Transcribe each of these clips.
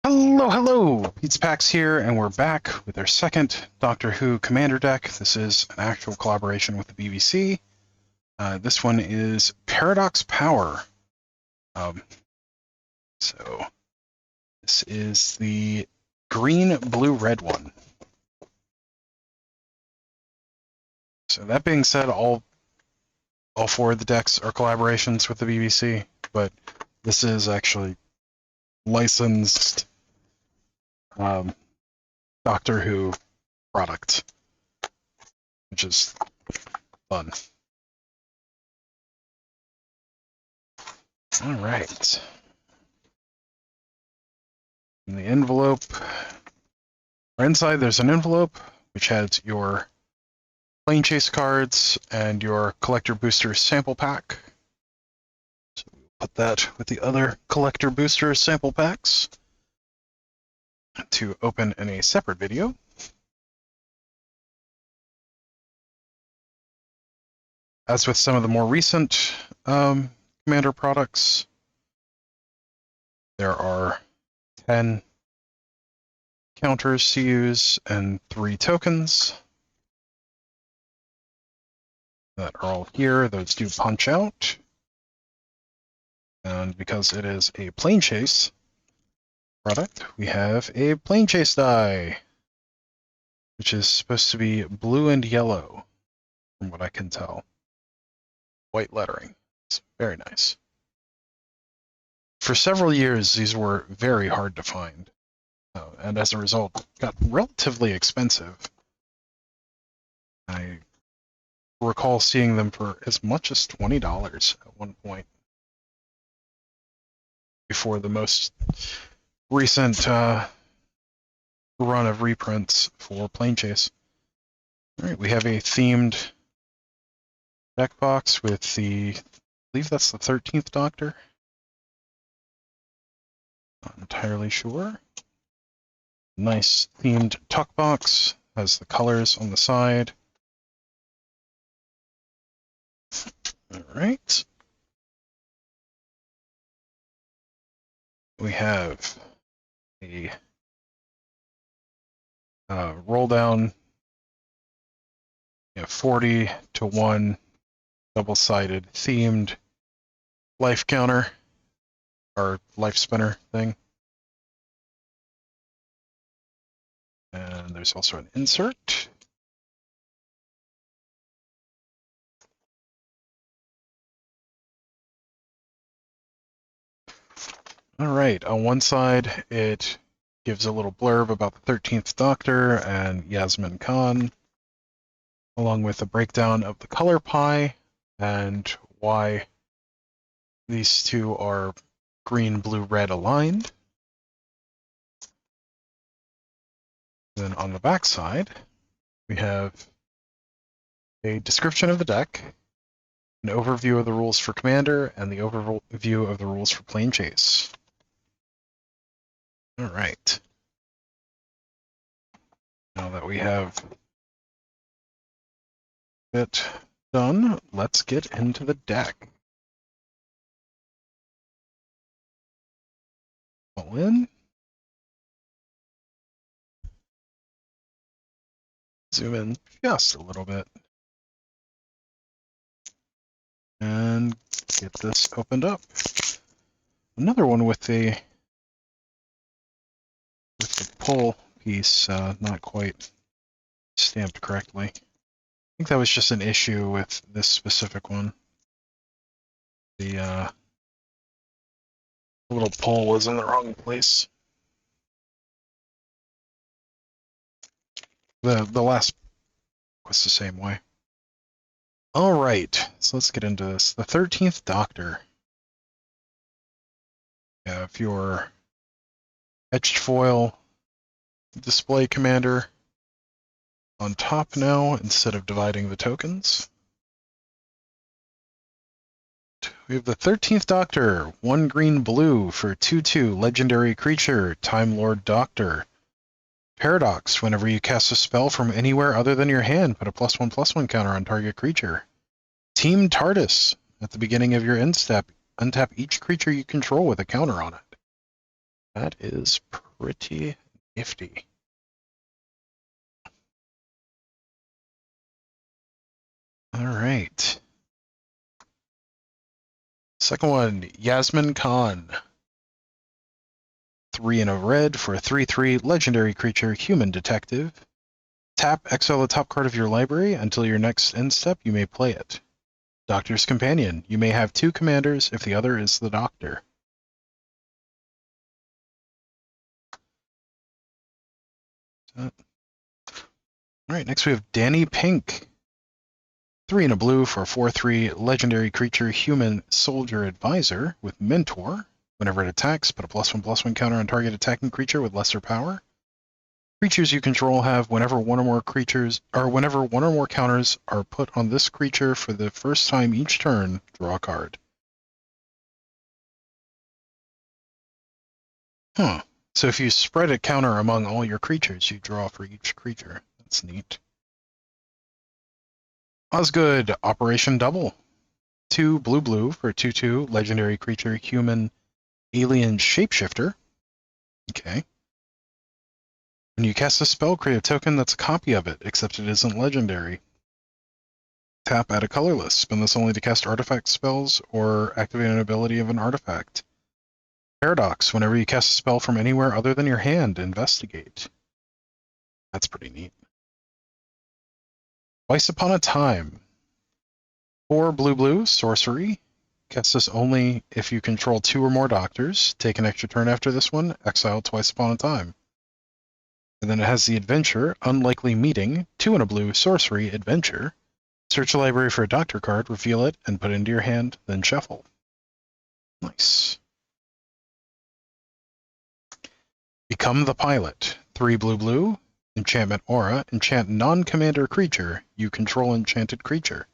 Hello, hello! Pizza Pax here, and we're back with our second Doctor Who Commander deck. This is an actual collaboration with the BBC. This one is Paradox Power. So this is the green, blue, red one. So that being said, all four of the decks are collaborations with the BBC, but this is actually licensed Doctor Who product, which is fun. All right. In the envelope, or inside, there's an envelope which has your plane chase cards and your collector booster sample pack. So we'll put that with the other collector booster sample packs to open in a separate video. As with some of the more recent Commander products, there are 10 counters to use and 3 tokens that are all here. Those do punch out. And because it is a plane chase product, we have a plane chase die, which is supposed to be blue and yellow, from what I can tell. White lettering. It's very nice. For several years, these were very hard to find, and as a result, got relatively expensive. I recall seeing them for as much as $20 at one point, before the most recent run of reprints for Plane Chase. All right, we have a themed deck box with I believe that's the 13th Doctor. Not entirely sure. Nice themed tuck box, has the colors on the side. All right. We have a roll down 40 to 1 double-sided themed life counter or life spinner thing. And there's also an insert. All right, on one side, it gives a little blurb about the 13th Doctor and Yasmin Khan, along with a breakdown of the color pie and why these two are green, blue, red aligned. Then on the back side, we have a description of the deck, an overview of the rules for Commander, and the overview of the rules for Plane Chase. All right. Now that we have it done, let's get into the deck. All in. Zoom in just a little bit. And get this opened up. Another one with the pull piece not quite stamped correctly. I think that was just an issue with this specific one. The little pull was in the wrong place. The last was the same way. All right, so let's get into this. The 13th Doctor. You have your etched foil display commander on top now instead of dividing the tokens. We have the 13th Doctor, 1 green blue for 2/2 legendary creature, Time Lord Doctor. Paradox, whenever you cast a spell from anywhere other than your hand, put a +1/+1 counter on target creature. Team TARDIS, at the beginning of your end step, untap each creature you control with a counter on it. That is pretty nifty. All right. Second one, Yasmin Khan. 3 and a red for a 3/3 legendary creature, human detective. Tap, exile the top card of your library. Until your next end step, you may play it. Doctor's Companion. You may have 2 commanders if the other is the Doctor. Alright, next we have Danny Pink. 3 and a blue for a 4/3 legendary creature, human soldier advisor with Mentor. Whenever it attacks, put a +1/+1 counter on target attacking creature with lesser power. Creatures you control have whenever one or more counters are put on this creature for the first time each turn, draw a card. Huh. So if you spread a counter among all your creatures, you draw for each creature. That's neat. Osgood, Operation Double. 2 blue for 2/2 legendary creature, human alien shapeshifter. Okay. When you cast a spell, create a token that's a copy of it, except it isn't legendary. Tap, add a colorless. Spend this only to cast artifact spells or activate an ability of an artifact. Paradox. Whenever you cast a spell from anywhere other than your hand, investigate. That's pretty neat. Twice Upon a Time. 4 blue, sorcery. Cast this only if you control 2 or more doctors. Take an extra turn after this one. Exile Twice Upon a Time. And then it has the adventure, Unlikely Meeting. 2 and a blue, sorcery, adventure. Search the library for a doctor card, reveal it, and put it into your hand, then shuffle. Nice. Become the Pilot. 3 blue, enchantment aura, enchant non-commander creature. You control enchanted creature.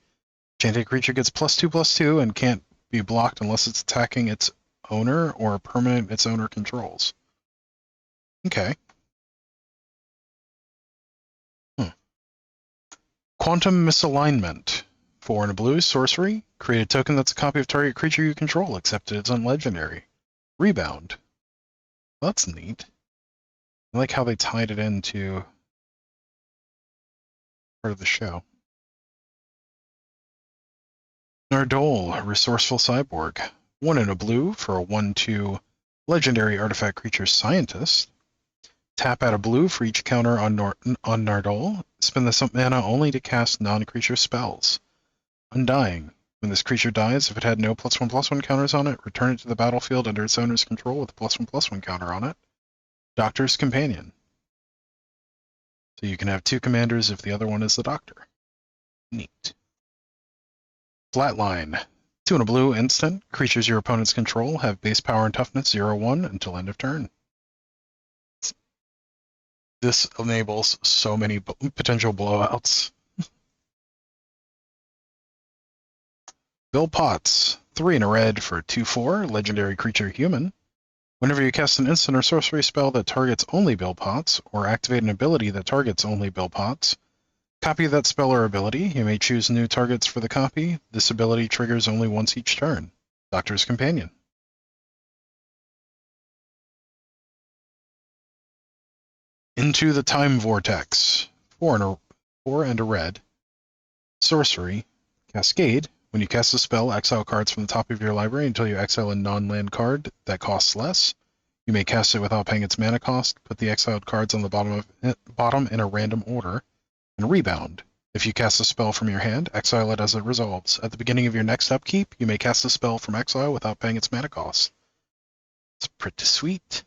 Enchanted creature gets +2/+2 and can't be blocked unless it's attacking its owner or a permanent its owner controls. Okay. Quantum Misalignment. 4 and a blue, sorcery. Create a token that's a copy of target creature you control, except it's unlegendary. Rebound. That's neat. I like how they tied it into part of the show. Nardole, Resourceful Cyborg. 1 and a blue for a 1/2 legendary artifact creature, Scientist. Tap out a blue for each counter on Nardole. Spend this mana only to cast non-creature spells. Undying. When this creature dies, if it had no +1/+1 counters on it, return it to the battlefield under its owner's control with a +1/+1 counter on it. Doctor's Companion. So you can have 2 commanders if the other one is the Doctor. Neat. Flatline. 2 and a blue, instant. Creatures your opponents control have base power and toughness 0/1 until end of turn. This enables so many potential blowouts. Bill Potts. 3 and a red for 2/4, legendary creature, human. Whenever you cast an instant or sorcery spell that targets only Bill Potts, or activate an ability that targets only Bill Potts, copy that spell or ability. You may choose new targets for the copy. This ability triggers only once each turn. Doctor's Companion. Into the Time Vortex. 4 and a red. Sorcery. Cascade. When you cast a spell, exile cards from the top of your library until you exile a non-land card that costs less. You may cast it without paying its mana cost. Put the exiled cards on the bottom in a random order. And rebound. If you cast a spell from your hand, exile it as it resolves. At the beginning of your next upkeep, you may cast a spell from exile without paying its mana cost. It's pretty sweet.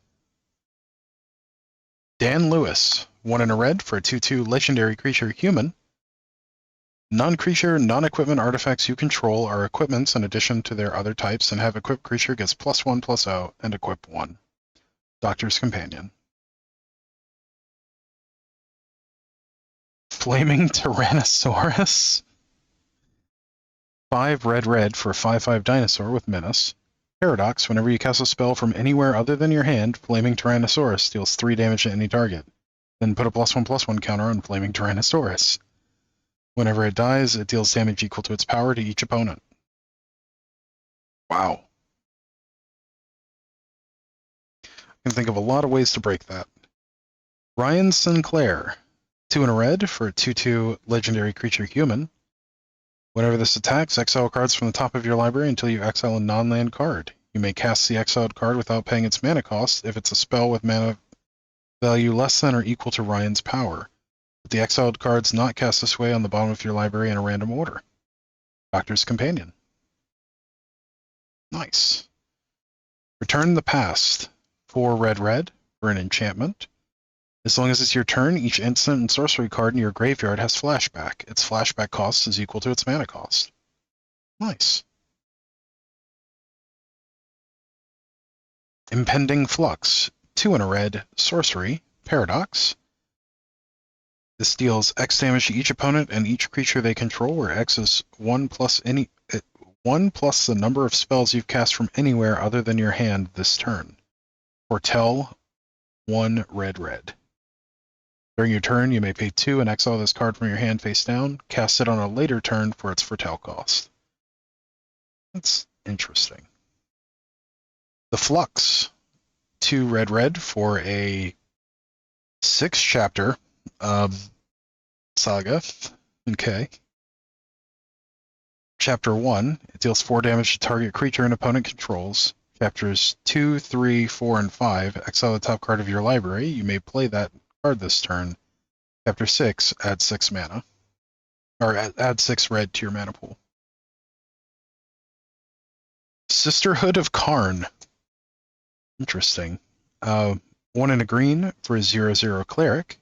Dan Lewis. 1 and a red for a 2/2 legendary creature, human. Non-creature, non-equipment artifacts you control are equipments in addition to their other types, and have equipped creature gets +1/+0 and equip 1. Doctor's Companion. Flaming Tyrannosaurus. 5 red for a 5/5 dinosaur with menace. Paradox. Whenever you cast a spell from anywhere other than your hand, Flaming Tyrannosaurus deals 3 damage to any target. Then put a +1/+1 counter on Flaming Tyrannosaurus. Whenever it dies, it deals damage equal to its power to each opponent. Wow. I can think of a lot of ways to break that. Ryan Sinclair, 2 and a red for a 2/2 legendary creature human. Whenever this attacks, exile cards from the top of your library until you exile a non-land card. You may cast the exiled card without paying its mana cost if it's a spell with mana value less than or equal to Ryan's power. But the exiled card's not cast this way on the bottom of your library in a random order. Doctor's Companion. Nice. Return the Past. 4 red for an enchantment. As long as it's your turn, each instant and sorcery card in your graveyard has flashback. Its flashback cost is equal to its mana cost. Nice. Impending Flux. 2 and a red, sorcery, paradox. This deals X damage to each opponent and each creature they control, where X is 1 plus the number of spells you've cast from anywhere other than your hand this turn. Foretell, 1 red. During your turn, you may pay 2 and exile this card from your hand face down. Cast it on a later turn for its Foretell cost. That's interesting. The Flux. 2 red for a 6-chapter saga. Okay. Chapter 1, it deals 4 damage to target creature and opponent controls. Chapters 2, 3, 4, and 5, exile the top card of your library. You may play that card this turn. Chapter 6, add 6 mana. Or add 6 red to your mana pool. Sisterhood of Karn. Interesting. 1 and a green for a 0/0 cleric.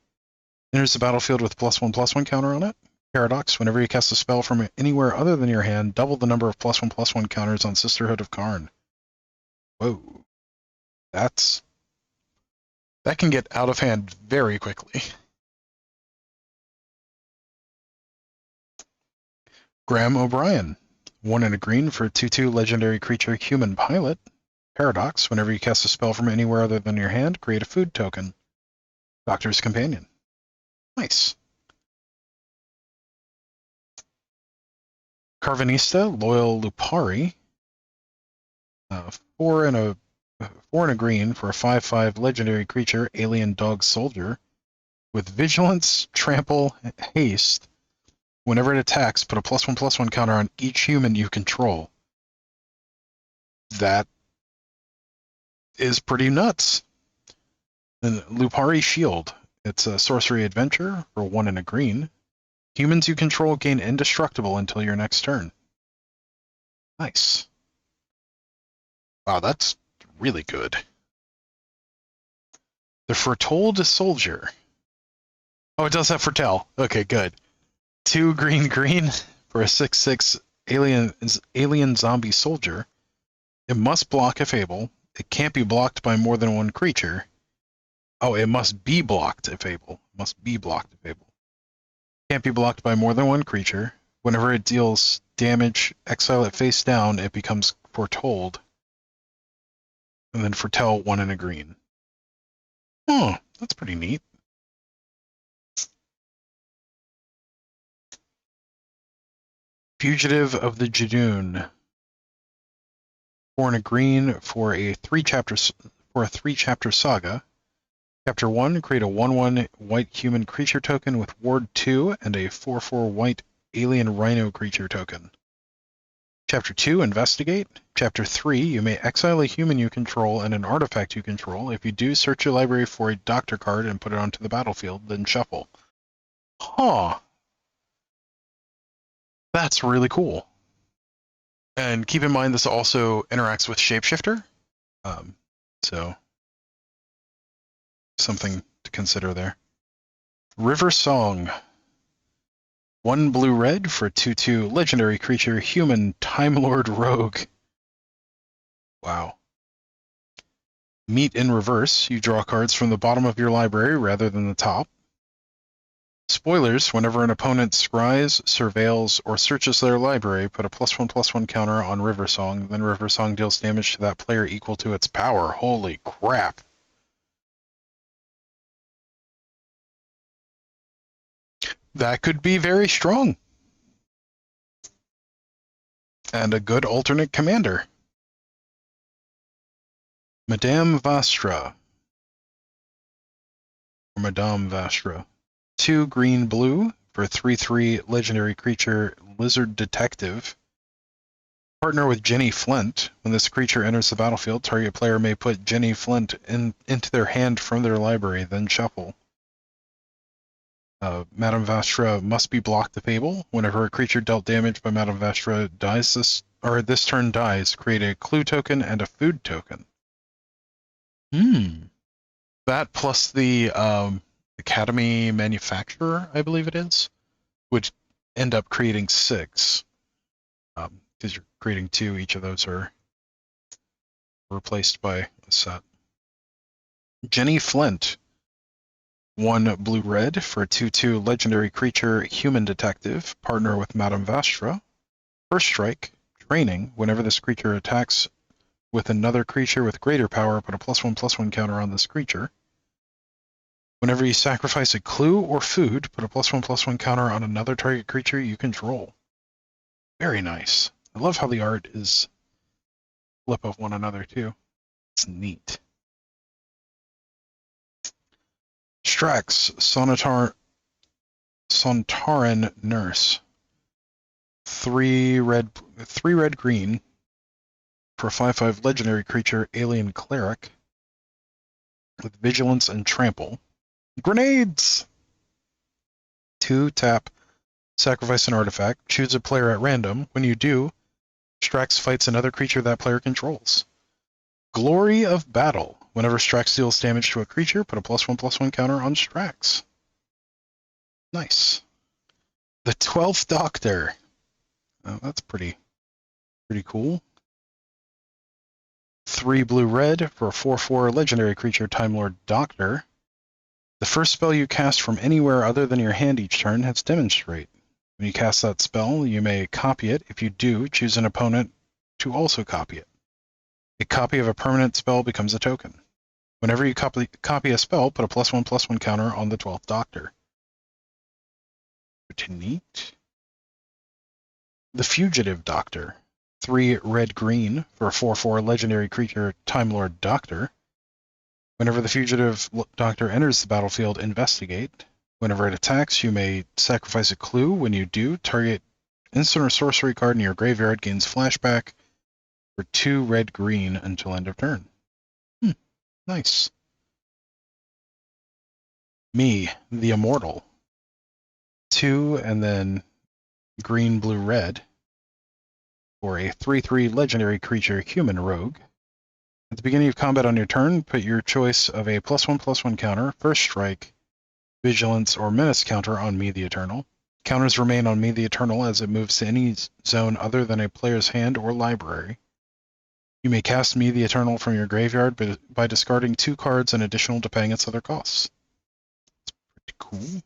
Enters the battlefield with +1/+1 counter on it. Paradox, whenever you cast a spell from anywhere other than your hand, double the number of +1/+1 counters on Sisterhood of Karn. Whoa. That can get out of hand very quickly. Graham O'Brien. 1 and a green for a 2/2 legendary creature human pilot. Paradox, whenever you cast a spell from anywhere other than your hand, create a food token. Doctor's Companion. Nice. Carvanista, Loyal Lupari. 4 and a green for a 5/5 legendary creature, Alien Dog Soldier. With Vigilance, Trample, Haste. Whenever it attacks, put a +1/+1 counter on each human you control. That is pretty nuts. And Lupari Shield. It's a sorcery adventure for 1 and a green. Humans you control gain indestructible until your next turn. Nice. Wow, that's really good. The Foretold Soldier. Oh, it does have Foretell. Okay, good. 2 green for a 6/6 alien zombie soldier. It must block if able. It can't be blocked by more than 1 creature. Oh, it must be blocked if able. Can't be blocked by more than 1 creature. Whenever it deals damage, exile it face down, it becomes Foretold. And then Foretell 1 and a green. Oh, that's pretty neat. Fugitive of the Jadoon. 4 and a green for a 3-chapter saga. Chapter 1, create a 1/1 white human creature token with Ward 2 and a 4/4 white alien rhino creature token. Chapter 2, investigate. Chapter 3, you may exile a human you control and an artifact you control. If you do, search your library for a doctor card and put it onto the battlefield, then shuffle. Huh. That's really cool. And keep in mind this also interacts with Shapeshifter. So something to consider there. River Song. 1 blue-red for 2/2 legendary creature, human Time Lord Rogue. Wow. Meet in reverse. You draw cards from the bottom of your library rather than the top. Spoilers, whenever an opponent scries, surveils, or searches their library, put a +1/+1 counter on River Song, then River Song deals damage to that player equal to its power. Holy crap. That could be very strong. And a good alternate commander. Madame Vastra. for Madame Vastra. 2 green-blue for 3/3 legendary creature Lizard Detective. Partner with Jenny Flint. When this creature enters the battlefield, target player may put Jenny Flint into their hand from their library, then shuffle. Madame Vastra must be blocked to Fable. Whenever a creature dealt damage by Madame Vastra dies this turn dies, create a clue token and a food token. That plus the Academy Manufacturer, I believe it is, would end up creating 6. Because you're creating 2, each of those are replaced by a set. Jenny Flint. 1 blue-red for a 2/2 legendary creature Human Detective. Partner with Madame Vastra. First strike. Training. Whenever this creature attacks with another creature with greater power, put a +1/+1 counter on this creature. Whenever you sacrifice a clue or food, put a +1/+1 counter on another target creature you control. Very nice. I love how the art is flip of one another, too. It's neat. Strax, Sontaran Nurse. 3 red green for a 5/5 legendary creature Alien Cleric with Vigilance and Trample. Grenades! 2 tap, sacrifice an artifact, choose a player at random. When you do, Strax fights another creature that player controls. Glory of Battle. Whenever Strax deals damage to a creature, put a +1/+1 counter on Strax. Nice. The 12th Doctor. Oh, that's pretty cool. 3 blue-red for a 4/4 legendary creature Time Lord Doctor. The first spell you cast from anywhere other than your hand each turn has Demonstrate. When you cast that spell, you may copy it. If you do, choose an opponent to also copy it. A copy of a permanent spell becomes a token. Whenever you copy a spell, put a +1/+1 counter on the 12th Doctor. Pretty neat. The Fugitive Doctor. 3 red-green for a 4/4 legendary creature Time Lord Doctor. Whenever the Fugitive Doctor enters the battlefield, investigate. Whenever it attacks, you may sacrifice a clue. When you do, target instant or sorcery card in your graveyard gains flashback for 2 red-green until end of turn. Nice. Me, the Immortal. 2 and then green, blue, red for a 3/3 legendary creature Human Rogue. At the beginning of combat on your turn, put your choice of a +1/+1 counter, first strike, vigilance, or menace counter on Me the Eternal. Counters remain on Me the Eternal as it moves to any zone other than a player's hand or library. You may cast Me the Eternal from your graveyard by discarding 2 cards and additional to paying its other costs. It's pretty cool.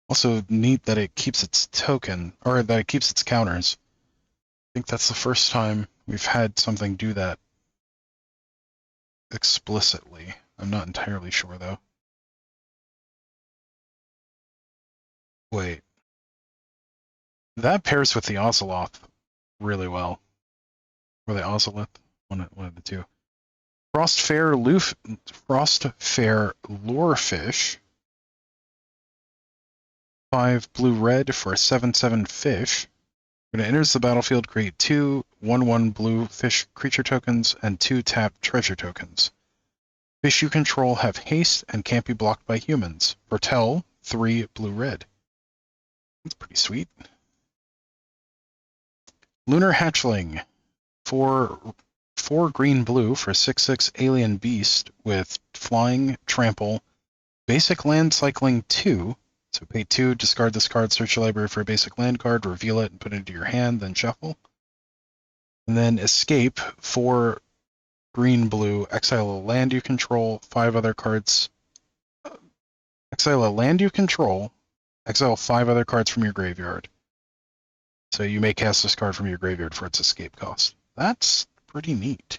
Also neat that it keeps its token, or that it keeps its counters. I think that's the first time we've had something do that explicitly. I'm not entirely sure, though. Wait. That pairs with the Oceloth really well. Or the Ocelot, one of the two. Frostfair Lorefish. 5 blue-red for a 7/7 fish. When it enters the battlefield, create 2 1/1 blue fish creature tokens and 2 tapped treasure tokens. Fish you control have haste and can't be blocked by humans. Bertel, 3 blue-red. That's pretty sweet. Lunar Hatchling. 4 green-blue for 6/6 alien beast with flying, trample, basic land cycling 2. So pay 2, discard this card, search your library for a basic land card, reveal it, and put it into your hand, then shuffle. And then escape, 4 green-blue, exile a land you control, 5 other cards. Exile a land you control, exile 5 other cards from your graveyard. So you may cast this card from your graveyard for its escape cost. That's pretty neat.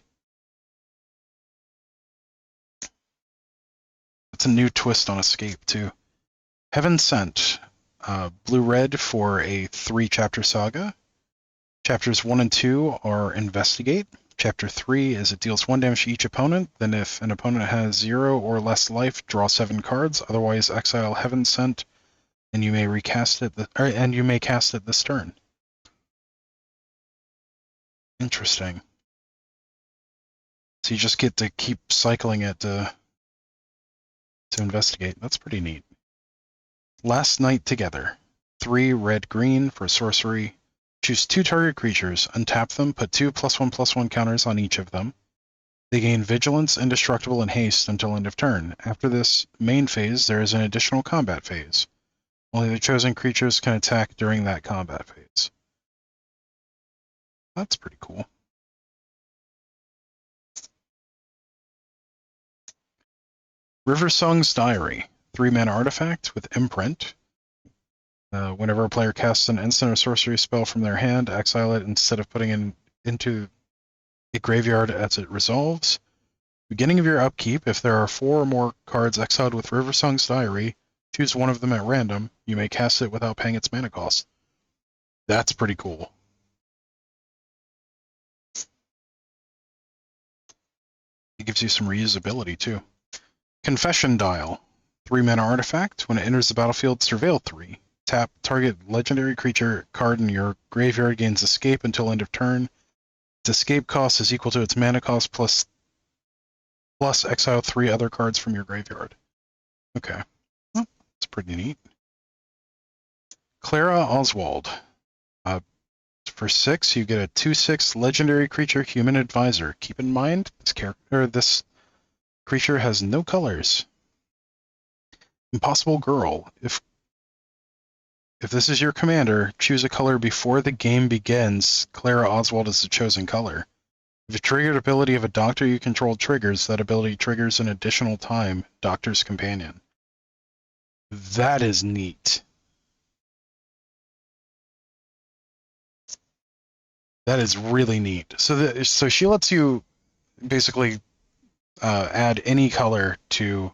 That's a new twist on escape, too. Heaven Sent. Blue-red for a 3-chapter saga. Chapters 1 and 2 are Investigate. Chapter 3 is it deals 1 damage to each opponent. Then if an opponent has 0 or less life, draw 7 cards. Otherwise, exile Heaven Sent, and you may recast it. And you may cast it this turn. Interesting. So you just get to keep cycling it to investigate. That's pretty neat. Last Night Together. 3 red-green for sorcery. Choose 2 target creatures, untap them, put 2 +1/+1 counters on each of them. They gain Vigilance, Indestructible, and Haste until end of turn. After this main phase, there is an additional combat phase. Only the chosen creatures can attack during that combat phase. That's pretty cool. Riversong's Diary. 3-mana artifact with imprint. Whenever a player casts an instant or sorcery spell from their hand, exile it instead of putting it into a graveyard as it resolves. Beginning of your upkeep, if there are 4 or more cards exiled with Riversong's Diary, choose one of them at random. You may cast it without paying its mana cost. That's pretty cool. It gives you some reusability, too. Confession Dial. 3-mana artifact. When it enters the battlefield, surveil 3. Tap target legendary creature card in your graveyard gains escape until end of turn. Its escape cost is equal to its mana cost plus exile 3 other cards from your graveyard. Okay. Well, that's pretty neat. Clara Oswald. For 6, you get a 2/6 legendary creature human advisor. Keep in mind, this creature has no colors. Impossible Girl. If this is your commander, choose a color before the game begins. Clara Oswald is the chosen color. If a triggered ability of a doctor you control triggers, that ability triggers an additional time. Doctor's Companion. That is neat. That is really neat. So she lets you basically add any color to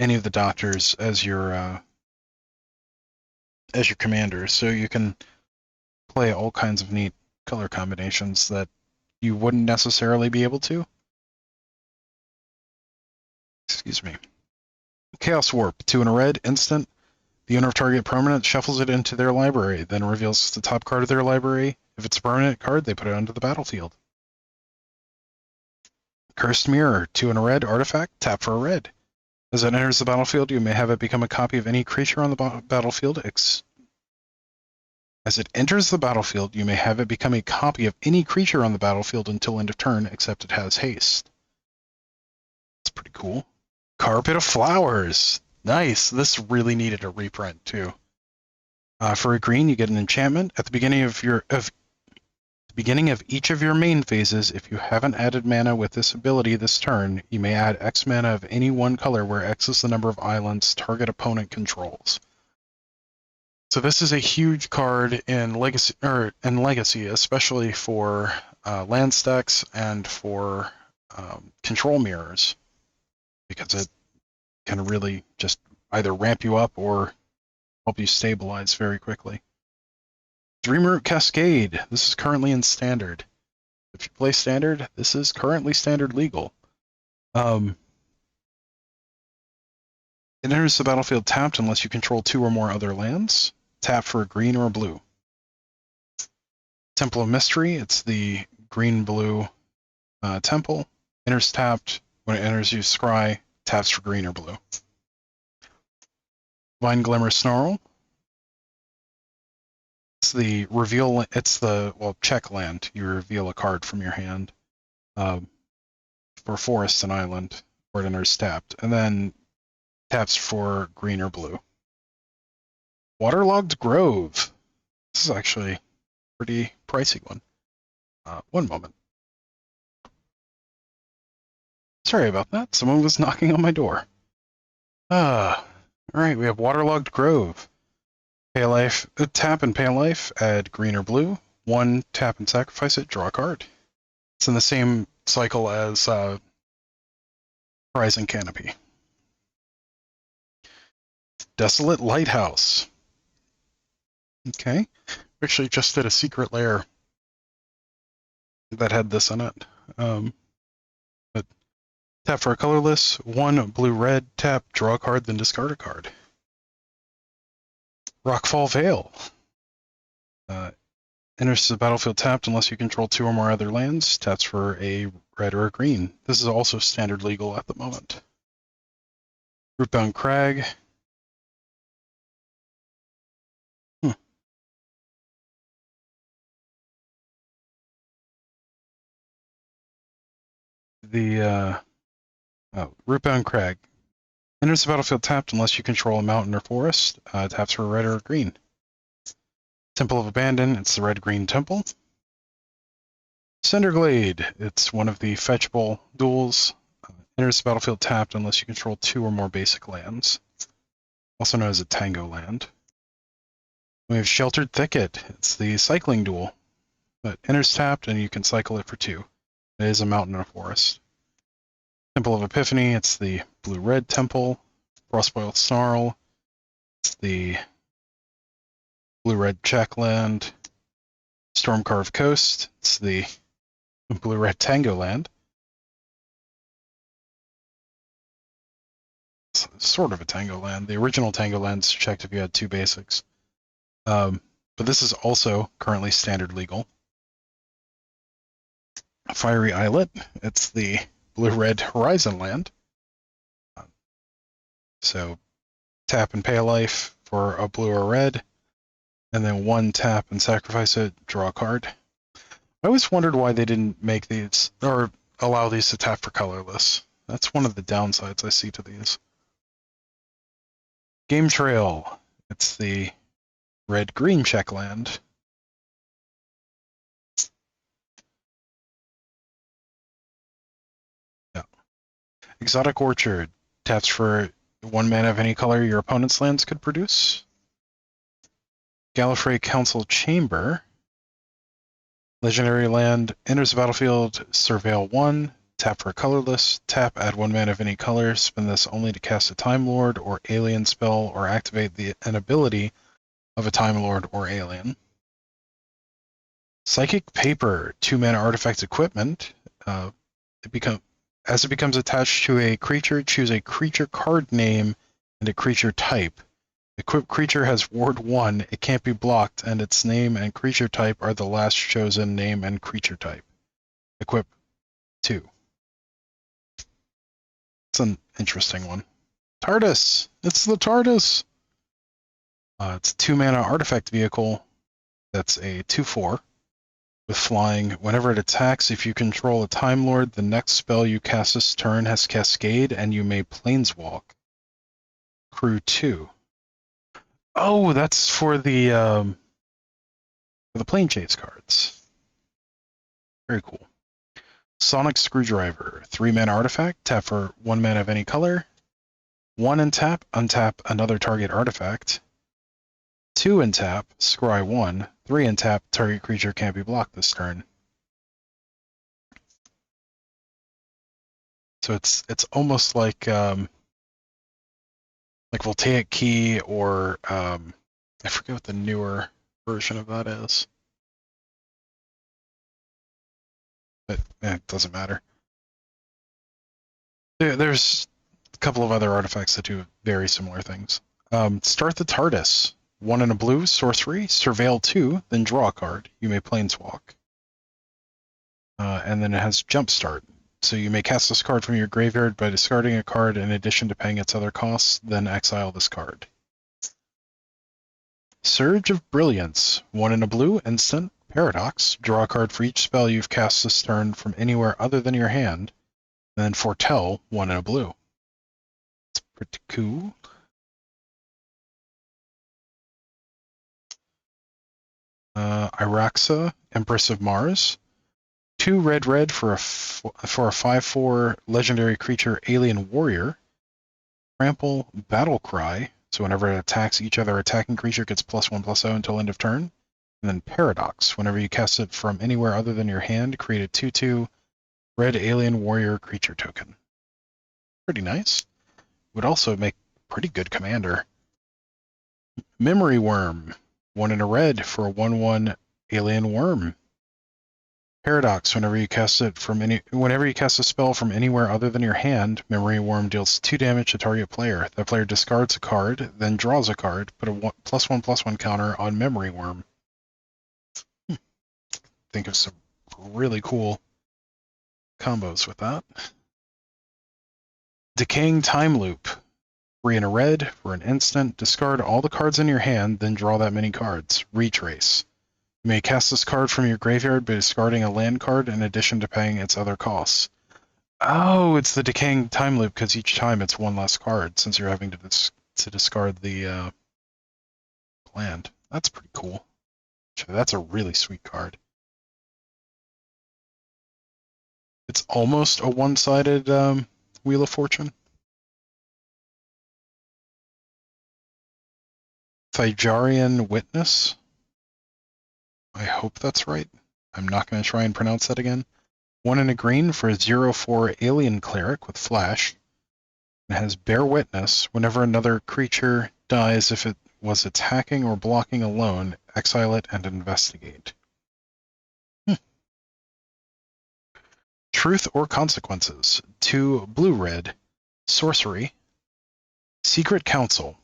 any of the doctors as your commander, so you can play all kinds of neat color combinations that you wouldn't necessarily be able to. Excuse me. Chaos Warp. 2 and a red, instant. The owner of target permanent shuffles it into their library, then reveals the top card of their library. If it's a permanent card, they put it onto the battlefield. Cursed Mirror. 2 and a red, artifact. Tap for a red. As it enters the battlefield, you may have it become a copy of any creature on the battlefield. As it enters the battlefield, you may have it become a copy of any creature on the battlefield until end of turn, except it has haste. That's pretty cool. Carpet of Flowers. Nice. This really needed a reprint, too. For a green, you get an enchantment. At the beginning of each of your main phases, if you haven't added mana with this ability this turn, you may add X mana of any one color, where X is the number of islands target opponent controls. So this is a huge card in Legacy, especially for land stacks and for control mirrors, because it can really just either ramp you up or help you stabilize very quickly. Dreamroot Cascade. This is currently in Standard. If you play Standard, this is currently Standard legal. It enters the battlefield tapped unless you control 2 or more other lands. Tap for a green or a blue. Temple of Mystery. It's the green-blue temple. Enters tapped. When it enters, you scry. Taps for green or blue. Vine Glimmer Snarl. It's the reveal. It's the check land. You reveal a card from your hand for forest and island, where it enters tapped, and then taps for green or blue. Waterlogged Grove. This is actually a pretty pricey one. One moment. Sorry about that. Someone was knocking on my door. All right, we have Waterlogged Grove. Pay a life, tap and pay a life, add green or blue. 1, tap and sacrifice it, draw a card. It's in the same cycle as Horizon Canopy. Desolate Lighthouse. Okay, we actually just did a secret lair that had this in it. But tap for a colorless, 1 blue-red, tap, draw a card, then discard a card. Rockfall Vale. Enters the battlefield tapped unless you control 2 or more other lands. Taps for a red or a green. This is also standard legal at the moment. Rootbound Crag. Rootbound Crag. Enters the battlefield tapped unless you control a mountain or forest. Taps for a red or a green. Temple of Abandon. It's the red-green temple. Cinderglade. It's one of the fetchable duels. Enters the battlefield tapped unless you control 2 or more basic lands. Also known as a Tango land. We have Sheltered Thicket. It's the cycling duel. But enters tapped and you can cycle it for 2. It is a mountain and a forest. Temple of Epiphany. It's the blue-red temple. Frostboiled Snarl. It's the blue-red check land. Stormcarved Coast. It's the blue-red Tango land. It's sort of a Tango land. The original Tango lands checked if you had 2 basics. But this is also currently standard legal. Fiery Islet. It's the blue-red Horizon land. So tap and pay a life for a blue or red, and then 1 tap and sacrifice it, draw a card. I always wondered why they didn't make these, or allow these to tap for colorless. That's one of the downsides I see to these. Game Trail. It's the red-green check land. Yeah. Exotic Orchard. Taps for 1 mana of any color your opponent's lands could produce. Gallifrey Council Chamber. Legendary land. Enters the battlefield. Surveil 1. Tap for a colorless. Tap, add 1 mana of any color. Spend this only to cast a Time Lord or Alien spell or activate an ability of a Time Lord or Alien. Psychic Paper. 2 mana artifact equipment. As it becomes attached to a creature, choose a creature card name and a creature type. Equipped creature has ward 1, it can't be blocked, and its name and creature type are the last chosen name and creature type. Equip 2. It's an interesting one. TARDIS! It's the TARDIS! It's a 2 mana artifact vehicle that's a 2/4. With flying, whenever it attacks, if you control a Time Lord, the next spell you cast this turn has Cascade, and you may Planeswalk. Crew 2. Oh, that's for the plane chase cards. Very cool. Sonic Screwdriver. 3 mana artifact. Tap for 1 mana of any color. 1 and tap. Untap another target artifact. 2 and tap. Scry 1. 3 and tap. Target creature can't be blocked this turn. So it's almost like Voltaic Key, or I forget what the newer version of that is. But it doesn't matter. There's a couple of other artifacts that do very similar things. Start the TARDIS. 1 and a blue, sorcery, surveil 2, then draw a card. You may planeswalk. And then it has Jumpstart. So you may cast this card from your graveyard by discarding a card in addition to paying its other costs, then exile this card. Surge of Brilliance. 1 and a blue, instant, Paradox. Draw a card for each spell you've cast this turn from anywhere other than your hand, and then Foretell. 1 and a blue. It's pretty cool. Iraxa, Empress of Mars. 2 red for a 5/4 legendary creature, Alien Warrior. Trample, Battle Cry. So whenever it attacks, each other attacking creature gets +1/+0 until end of turn. And then Paradox. Whenever you cast it from anywhere other than your hand, create a 2/2 red Alien Warrior creature token. Pretty nice. Would also make pretty good commander. Memory Worm. 1 and a red for a 1/1 Alien Worm. Paradox, whenever you cast a spell from anywhere other than your hand, Memory Worm deals 2 damage to target player. The player discards a card, then draws a card, put a +1/+1 counter on Memory Worm. Think of some really cool combos with that. Decaying Time Loop. 3 and a red, for an instant, discard all the cards in your hand, then draw that many cards. Retrace. You may cast this card from your graveyard by discarding a land card in addition to paying its other costs. Oh, it's the Decaying Time Loop, because each time it's 1 less card, since you're having to discard the land. That's pretty cool. That's a really sweet card. It's almost a one-sided Wheel of Fortune. Thygarian Witness. I hope that's right. I'm not going to try and pronounce that again. 1 and a green for a 0/4 alien cleric with flash. It has Bear Witness. Whenever another creature dies, if it was attacking or blocking alone, exile it and investigate. Truth or Consequences. 2 blue-red. Sorcery. Secret Council.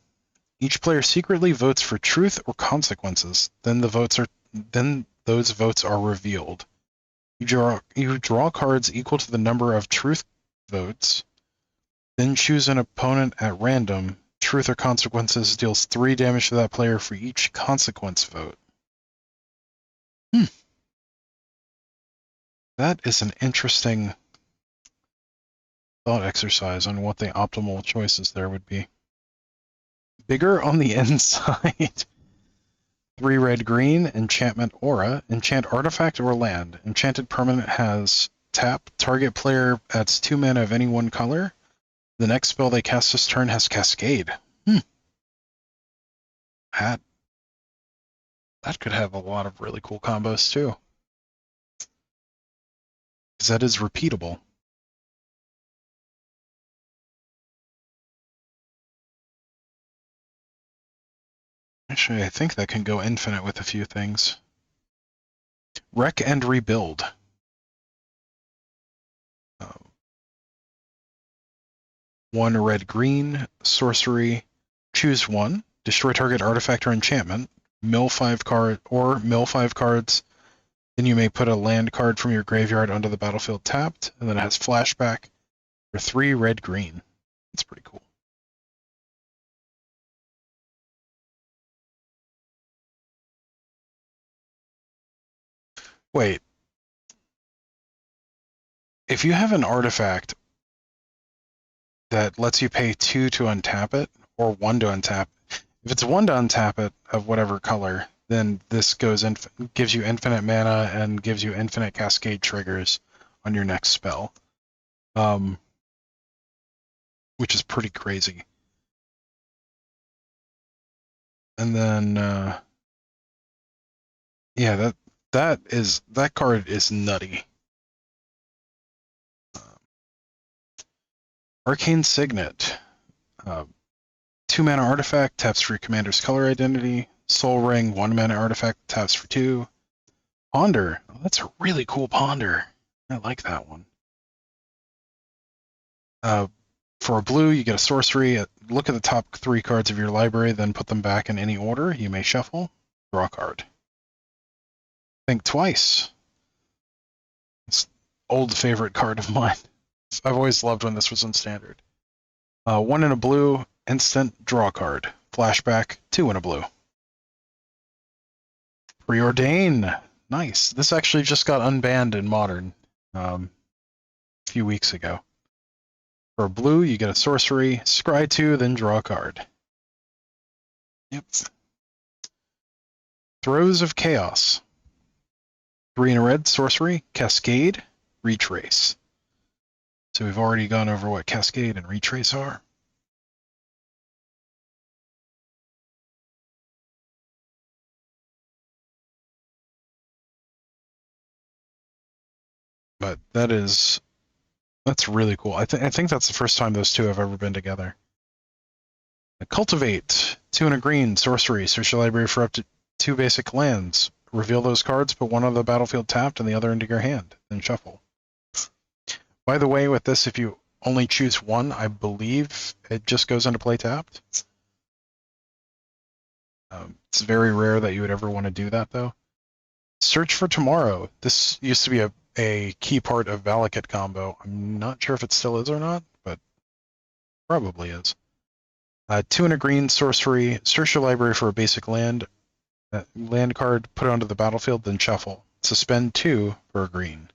Each player secretly votes for truth or consequences. Then those votes are revealed. You draw cards equal to the number of truth votes. Then choose an opponent at random. Truth or Consequences deals 3 damage to that player for each consequence vote. That is an interesting thought exercise on what the optimal choices there would be. Bigger on the inside. 3 red green, enchantment aura, enchant artifact or land. Enchanted permanent has tap, target player adds 2 mana of any one color. The next spell they cast this turn has cascade. That could have a lot of really cool combos too. Because that is repeatable. Actually, I think that can go infinite with a few things. Wreck and Rebuild. 1 red-green, sorcery, choose 1, destroy target artifact or enchantment, mill 5 cards, then you may put a land card from your graveyard onto the battlefield tapped, and then it has flashback for 3 red-green. That's pretty cool. Wait. If you have an artifact that lets you pay 2 to untap it, or 1 to untap, if it's 1 to untap it of whatever color, then this gives you infinite mana and gives you infinite cascade triggers on your next spell. Which is pretty crazy. And then, yeah, that card is nutty. Arcane Signet. 2 mana artifact, taps for your commander's color identity. Soul Ring, 1 mana artifact, taps for 2. Ponder. Oh, that's a really cool Ponder. I like that one. For a blue, you get a sorcery. Look at the top 3 cards of your library, then put them back in any order. You may shuffle. Draw a card. Think Twice. It's an old favorite card of mine. I've always loved when this was in standard. 1 in a blue, instant, draw a card. Flashback, 2 in a blue. Preordain. Nice. This actually just got unbanned in Modern a few weeks ago. For a blue, you get a sorcery, scry 2, then draw a card. Yep. Throes of Chaos. 3 in a red, sorcery, cascade, retrace. So we've already gone over what cascade and retrace are. But that's really cool. I think that's the first time those two have ever been together. Cultivate, 2 and a green, sorcery, search your library for up to 2 basic lands. reveal those cards, put one on the battlefield tapped and the other into your hand, then shuffle. By the way, with this, if you only choose one, I believe it just goes into play tapped. It's very rare that you would ever want to do that, though. Search for Tomorrow. This used to be a key part of Valakut combo. I'm not sure if it still is or not, but probably is. 2 and a green sorcery. Search your library for a basic land. Land card, put it onto the battlefield, then shuffle. Suspend 2 for a green.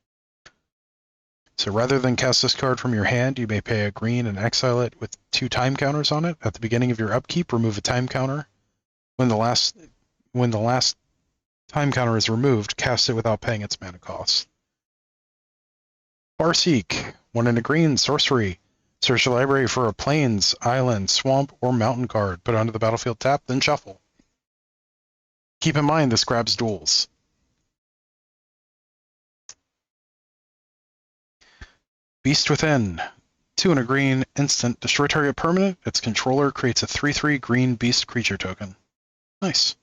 So rather than cast this card from your hand, you may pay a green and exile it with 2 time counters on it. At the beginning of your upkeep, remove a time counter. When the last time counter is removed, cast it without paying its mana cost. Farseek, 1 and a green, sorcery. Search the library for a plains, island, swamp, or mountain card. Put it onto the battlefield tap, then shuffle. Keep in mind, this grabs duels. Beast Within, 2 and a green, instant. Destroy target permanent. Its controller creates a 3/3 green beast creature token. Nice.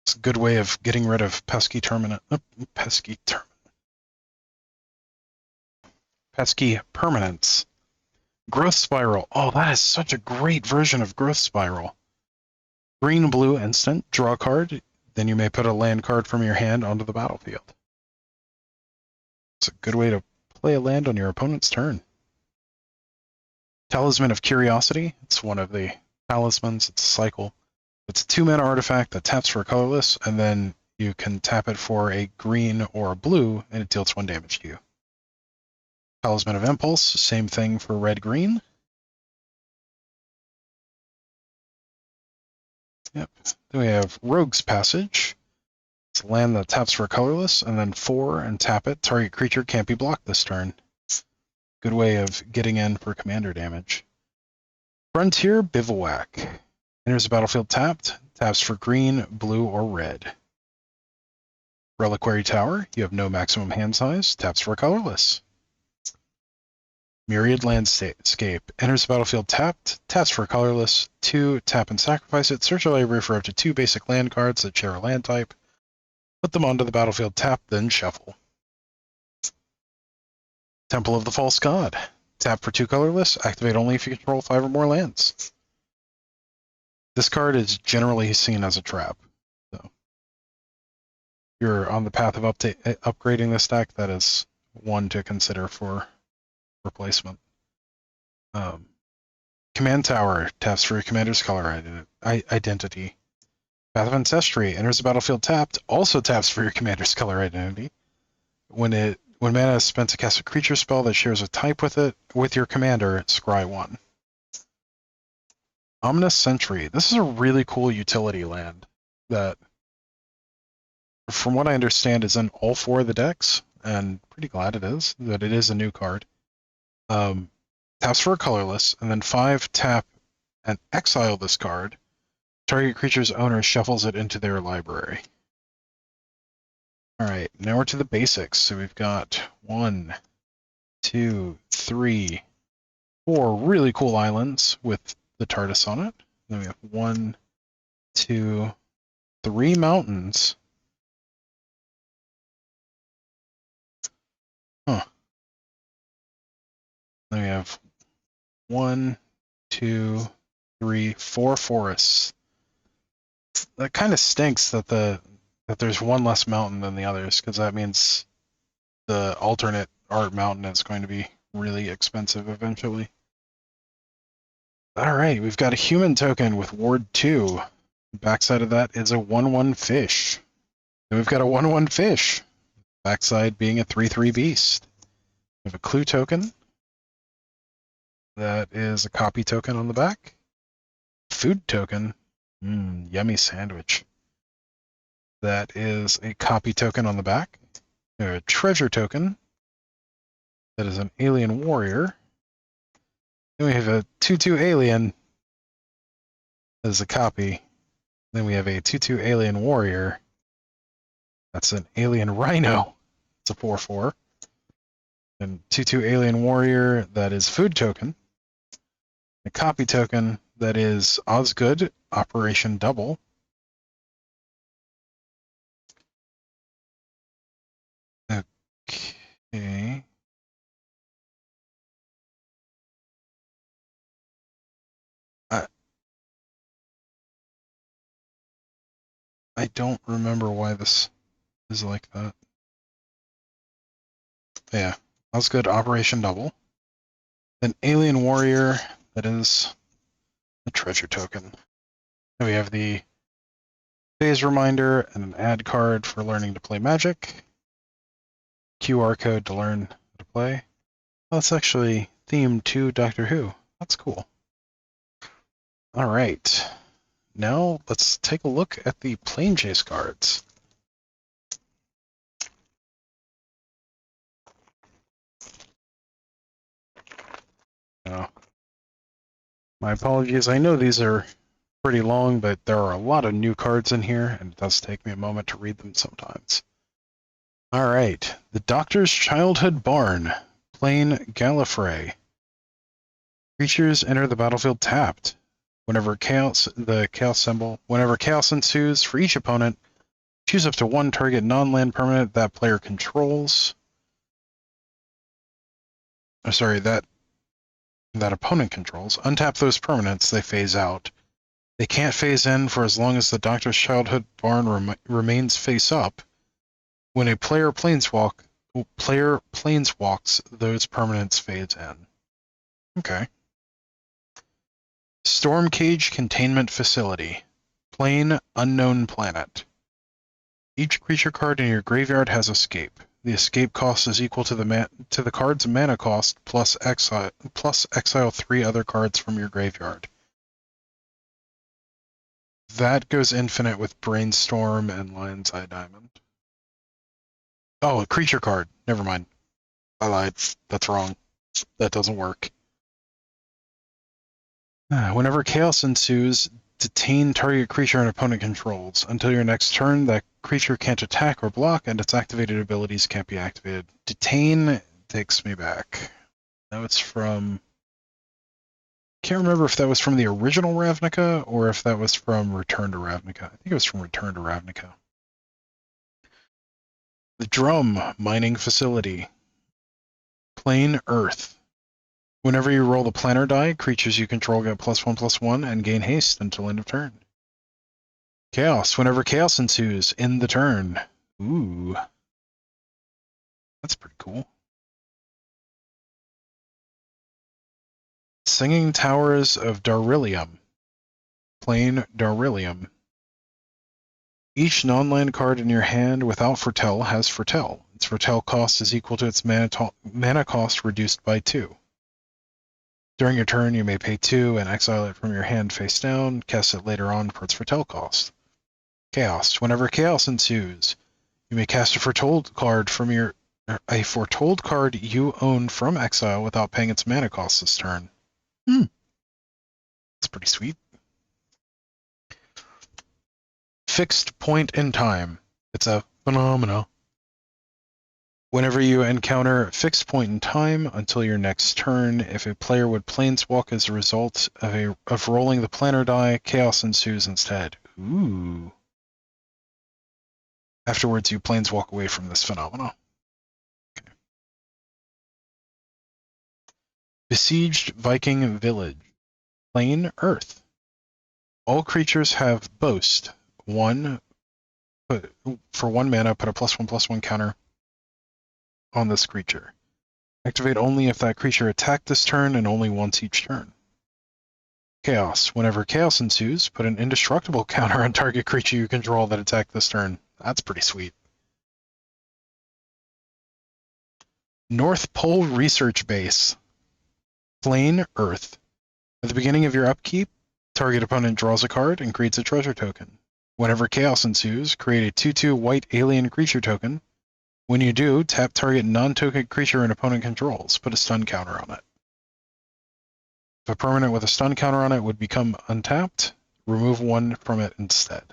It's a good way of getting rid of pesky permanents. Growth Spiral. Oh, that is such a great version of Growth Spiral. Green, blue, instant. Draw a card. Then you may put a land card from your hand onto the battlefield. It's a good way to play a land on your opponent's turn. Talisman of Curiosity. It's one of the talismans. It's a cycle. It's a 2-mana artifact that taps for a colorless, and then you can tap it for a green or a blue, and it deals 1 damage to you. Talisman of Impulse, same thing for red-green. Yep. Then we have Rogue's Passage. It's a land that taps for a colorless, and then 4 and tap it. Target creature can't be blocked this turn. Good way of getting in for commander damage. Frontier Bivouac. Enters the battlefield tapped. Taps for green, blue, or red. Reliquary Tower. You have no maximum hand size. Taps for a colorless. Myriad Landscape. Enters the battlefield tapped. Taps for a colorless. 2, tap and sacrifice it. Search a library for up to 2 basic land cards that share a land type. Put them onto the battlefield tapped, then shuffle. Temple of the False God. Tap for 2 colorless. Activate only if you control 5 or more lands. This card is generally seen as a trap. So you're on the path of upgrading this deck, that is one to consider for replacement. Command Tower taps for your commander's color identity. Path of Ancestry enters the battlefield tapped, also taps for your commander's color identity. When mana is spent to cast a creature spell that shares a type with it, with your commander, scry 1. Ominous Sentry. This is a really cool utility land that, from what I understand, is in all 4 of the decks, and pretty glad it is, that it is a new card. Taps for a colorless, and then 5 tap and exile this card. Target creature's owner shuffles it into their library. Alright, now we're to the basics. So we've got 1, 2, 3, 4 really cool islands with the TARDIS on it. Then we have 1, 2, 3 mountains. Huh. Then we have 1, 2, 3, 4 forests. That kind of stinks that there's 1 less mountain than the others, because that means the alternate art mountain is going to be really expensive eventually. Alright, we've got a human token with Ward 2. Backside of that is a 1/1 fish. And we've got a 1/1 fish. Backside being a 3/3 beast. We have a clue token. That is a copy token on the back. Food token. Yummy sandwich. That is a copy token on the back. A treasure token. That is an alien warrior. Then we have a 2/2 alien. That is a copy. Then we have a 2/2 alien warrior. That's an alien rhino. It's a 4/4. And 2/2 alien warrior, that is food token. A copy token, that is Osgood, Operation Double. Okay. I don't remember why this is like that. Yeah, that was good. Operation Double. An Alien Warrior, that is a treasure token. And we have the phase reminder and an ad card for learning to play Magic. QR code to learn how to play. Oh, that's actually themed to Doctor Who. That's cool. All right. Now let's take a look at the plane chase cards. Oh, my apologies. I know these are pretty long, but there are a lot of new cards in here, and it does take me a moment to read them sometimes. All right. The Doctor's Childhood Barn. Plain Gallifrey. Creatures enter the battlefield tapped. Whenever chaos ensues for each opponent, choose up to one target non-land permanent that player controls. That opponent controls. Untap those permanents, they phase out. They can't phase in for as long as the Doctor's Childhood Barn remains face up. When a player planeswalks, those permanents phase in. Okay. Storm Cage Containment Facility. Plain Unknown Planet. Each creature card in your graveyard has escape. The escape cost is equal to the card's mana cost plus exile 3 other cards from your graveyard. That goes infinite with Brainstorm and Lion's Eye Diamond. Oh, a creature card. Never mind. I lied. That's wrong. That doesn't work. Whenever chaos ensues, detain target creature an opponent controls. Until your next turn, that creature can't attack or block, and its activated abilities can't be activated. Detain takes me back. Now it's from... Can't remember if that was from the original Ravnica, or if that was from Return to Ravnica. I think it was from Return to Ravnica. The Drum Mining Facility. Plain Earth. Whenever you roll the planar die, creatures you control get +1/+1 and gain haste until end of turn. Chaos. Whenever chaos ensues, end the turn. Ooh. That's pretty cool. Singing Towers of Darillium. Plain Darillium. Each non-land card in your hand without Foretell has Foretell. Its Foretell cost is equal to its mana cost reduced by 2. During your turn, you may pay 2 and exile it from your hand face down, cast it later on for its Foretell cost. Chaos. Whenever chaos ensues, you may cast a Foretold card you own from exile without paying its mana cost this turn. That's pretty sweet. Fixed Point in Time. It's a phenomena. Whenever you encounter Fixed Point in Time until your next turn, if a player would planeswalk as a result of rolling the planar die, chaos ensues instead. Ooh. Afterwards, you planeswalk away from this phenomena. Okay. Besieged Viking Village. Plain Earth. All creatures have Boast. For 1 mana, put a +1/+1 counter on this creature. Activate only if that creature attacked this turn and only once each turn. Chaos. Whenever chaos ensues, put an indestructible counter on target creature you control that attacked this turn. That's pretty sweet. North Pole Research Base. Plain Earth. At the beginning of your upkeep, target opponent draws a card and creates a treasure token. Whenever chaos ensues, create a 2/2 white alien creature token. When you do, tap target non-token creature an opponent controls. Put a stun counter on it. If a permanent with a stun counter on it would become untapped, remove 1 from it instead.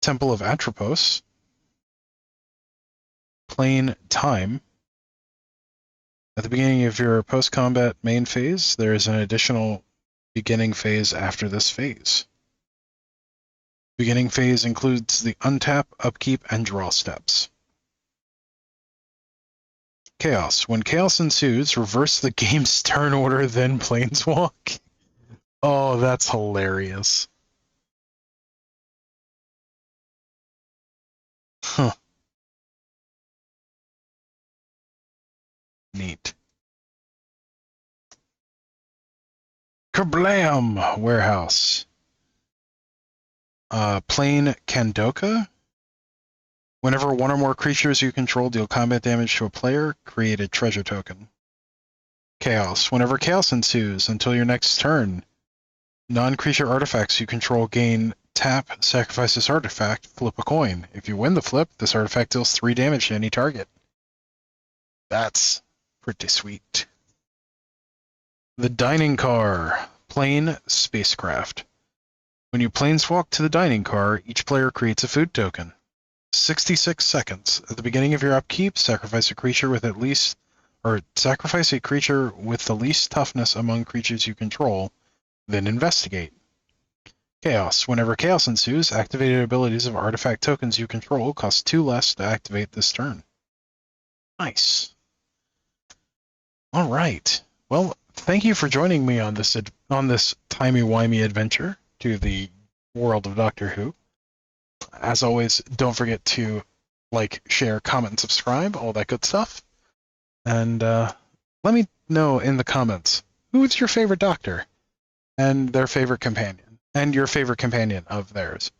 Temple of Atropos. Plain Time. At the beginning of your post-combat main phase, there is an additional beginning phase after this phase. Beginning phase includes the untap, upkeep, and draw steps. Chaos. When chaos ensues, reverse the game's turn order, then planeswalk. Oh, that's hilarious. Huh. Neat. Kablam! Warehouse. Plain Kandoka. Whenever one or more creatures you control deal combat damage to a player, create a treasure token. Chaos. Whenever chaos ensues until your next turn, non-creature artifacts you control gain tap, sacrifice this artifact, flip a coin. If you win the flip, this artifact deals 3 damage to any target. That's pretty sweet. The dining car. Plain spacecraft. When you planeswalk to the dining car, each player creates a food token. 66 seconds. At the beginning of your upkeep, sacrifice a creature with the least toughness among creatures you control, then investigate. Chaos. Whenever chaos ensues, activated abilities of artifact tokens you control cost 2 less to activate this turn. Nice. All right. Well, thank you for joining me on this timey-wimey adventure to the world of Doctor Who. As always, don't forget to like, share, comment, and subscribe, all that good stuff. And let me know in the comments, who's your favorite Doctor? And their favorite companion. And your favorite companion of theirs.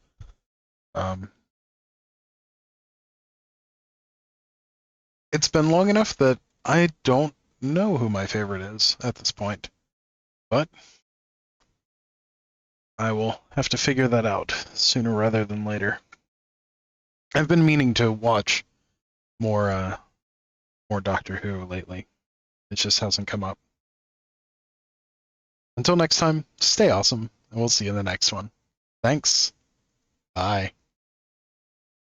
It's been long enough that I don't know who my favorite is at this point. But I will have to figure that out sooner rather than later. I've been meaning to watch more Doctor Who lately. It just hasn't come up. Until next time, stay awesome, and we'll see you in the next one. Thanks. Bye.